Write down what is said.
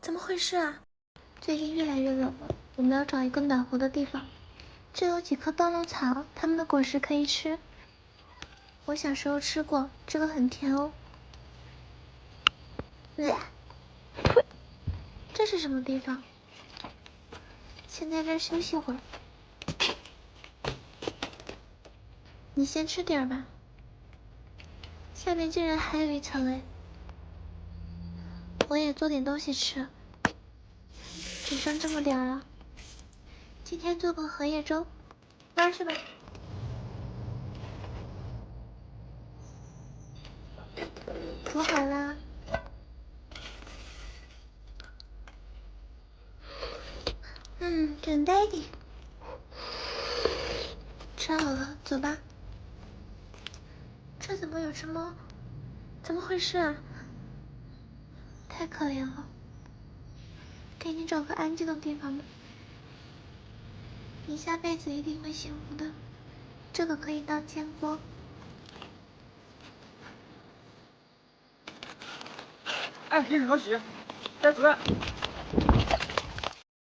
怎么回事啊？最近越来越冷了，我们要找一个暖和的地方。这有几棵灯笼草，它们的果实可以吃。我小时候吃过，这个很甜哦。这是什么地方？先在这儿休息会儿。你先吃点吧。下面竟然还有一层哎！我也做点东西吃。只剩这么点了。今天做个荷叶粥，拿去吧。煮好啦。等待你。吃好了，走吧。这怎么有只猫？怎么回事啊？太可怜了。给你找个安静的地方吧。你下辈子一定会幸福的。这个可以当煎锅。哎，历史何许？该主任。